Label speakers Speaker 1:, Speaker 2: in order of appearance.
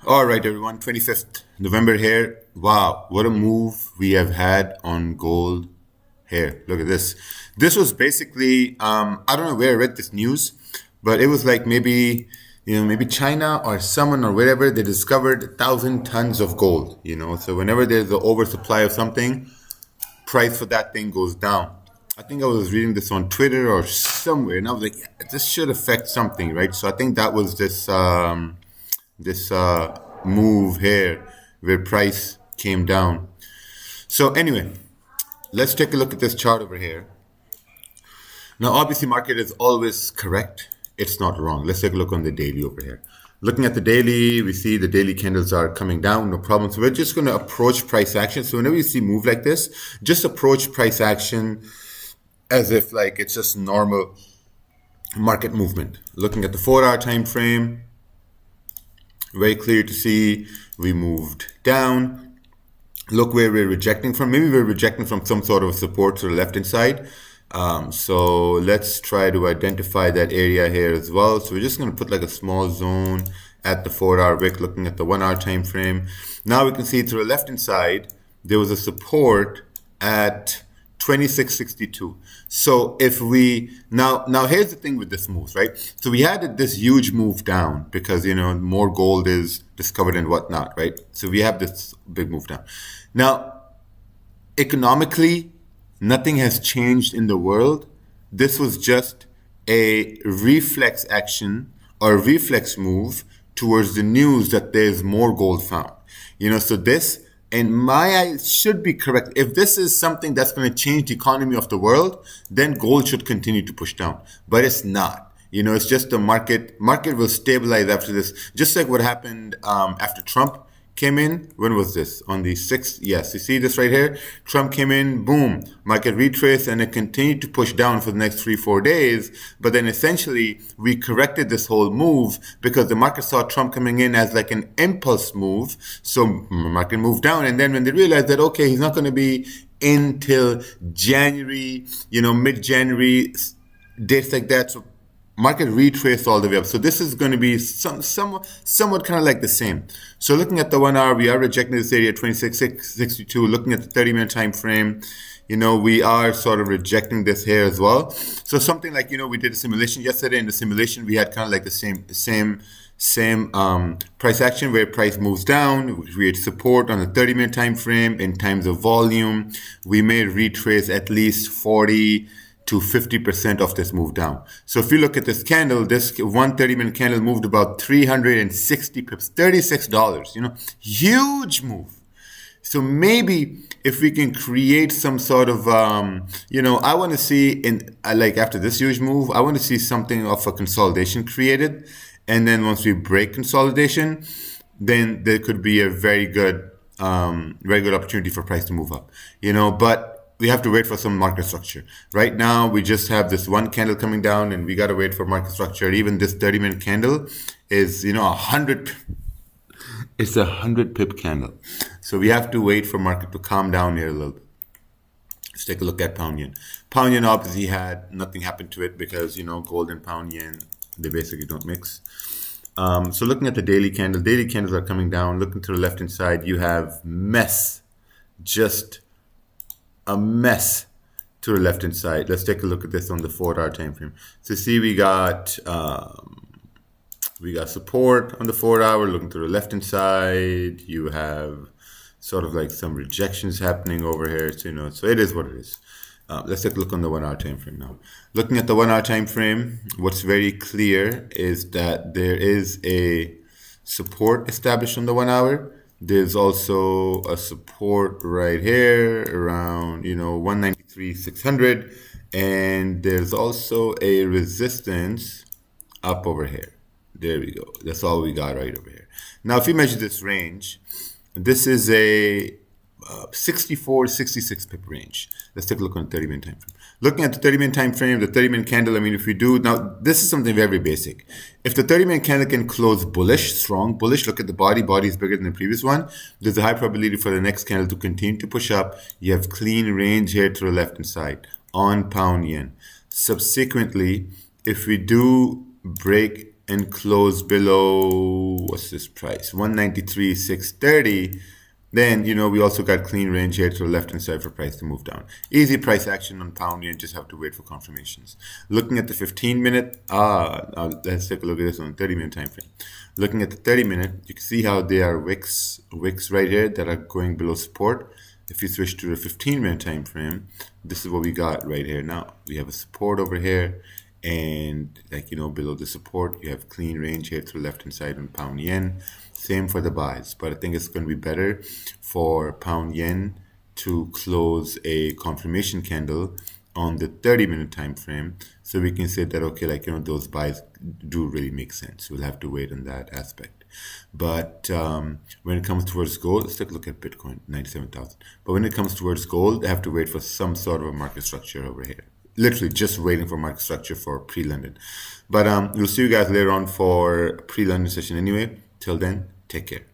Speaker 1: All right, everyone, 25th November here. Wow, what a move we have had on gold here. Look at this. This was basically, I don't know where I read this news, but it was like maybe China or someone or wherever, they discovered 1,000 tons of gold. So whenever there's an oversupply of something, price for that thing goes down. I think I was reading this on Twitter or somewhere, and I was like, yeah, this should affect something, right? So I think that was this move here where price came down. So anyway, let's take a look at this chart over here. Now, obviously, market is always correct. It's not wrong. Let's take a look on the daily over here. Looking at the daily, we see the daily candles are coming down, no problem. So we're just going to approach price action. So whenever you see move like this, just approach price action as if like it's just normal market movement. Looking at the 4-hour time frame, very clear to see we moved down. Look where we're rejecting from. Maybe we're rejecting from some sort of support to the left hand side. So let's try to identify that area here as well. So we're just going to put like a small zone at the 4-hour wick, looking at the 1-hour time frame. Now we can see to the left hand side, there was a support at 2662. So if we now here's the thing with this move, right? So we had this huge move down because more gold is discovered and whatnot, right? So we have this big move down. Now, economically, nothing has changed in the world. This was just a reflex action or reflex move towards the news that there's more gold found. So this, in my eyes, should be correct. If this is something that's going to change the economy of the world, then gold should continue to push down. But it's not. It's just the market. Market will stabilize after this. Just like what happened after Trump came in. When was this? On the 6th? Yes, you see this right here? Trump came in, boom, market retraced, and it continued to push down for the next 3-4 days. But then essentially, we corrected this whole move because the market saw Trump coming in as like an impulse move. So market moved down. And then when they realized that, okay, he's not going to be in till January, mid-January, dates like that. So market retraced all the way up. So this is going to be somewhat kind of like the same. So looking at the 1 hour, we are rejecting this area 2662. Looking at the 30-minute time frame, we are sort of rejecting this here as well. So something like, we did a simulation yesterday. In the simulation, we had kind of like the same price action where price moves down. We create support on the 30-minute time frame. In times of volume, we may retrace at least 40 to 50% of this move down. So if you look at this candle, this 130-minute candle moved about 360 pips, $36, huge move. So maybe if we can create some sort of, I want to see after this huge move, I want to see something of a consolidation created. And then once we break consolidation, then there could be a very good opportunity for price to move up, but we have to wait for some market structure. Right now, we just have this one candle coming down and we got to wait for market structure. Even this 30-minute candle is, 100, it's a 100 pip candle. So we have to wait for market to calm down here a little bit. Let's take a look at pound yen. Pound yen obviously had nothing happen to it because, gold and pound yen, they basically don't mix. So looking at the daily candles are coming down. Looking to the left-hand side, you have just a mess to the left hand side. Let's take a look at this on the 4-hour time frame. So see, we got support on the 4-hour. Looking to the left hand side, you have sort of like some rejections happening over here. So so it is what it is. Let's take a look on the 1-hour time frame now. Looking at the 1-hour time frame, what's very clear is that there is a support established on the 1 hour. There's also a support right here around 193,600, and there's also a resistance up over here. There we go. That's all we got right over here. Now, if you measure this range, this is a 64, 66 pip range. Let's take a look on the 30-minute time frame. Looking at the 30-minute time frame, the 30-minute candle, if we do, now this is something very basic. If the 30-minute candle can close bullish, strong bullish, look at the body is bigger than the previous one, there's a high probability for the next candle to continue to push up. You have clean range here to the left-hand side on pound yen. Subsequently, if we do break and close below, what's this price? 193,630. Then, we also got clean range here to the left-hand side for price to move down. Easy price action on pound yen, just have to wait for confirmations. Looking at the 15-minute, let's take a look at this on the 30-minute time frame. Looking at the 30-minute, you can see how they are wicks right here that are going below support. If you switch to the 15-minute time frame, this is what we got right here now. We have a support over here, and below the support, you have clean range here to the left-hand side on pound yen. Same for the buys, but I think it's going to be better for pound yen to close a confirmation candle on the 30-minute time frame, so we can say that, okay, those buys do really make sense. We'll have to wait on that aspect. But when it comes towards gold, let's take a look at Bitcoin, 97,000. But when it comes towards gold, they have to wait for some sort of a market structure over here. Literally just waiting for market structure for pre-London. But we'll see you guys later on for pre-London session anyway. Till then, take care.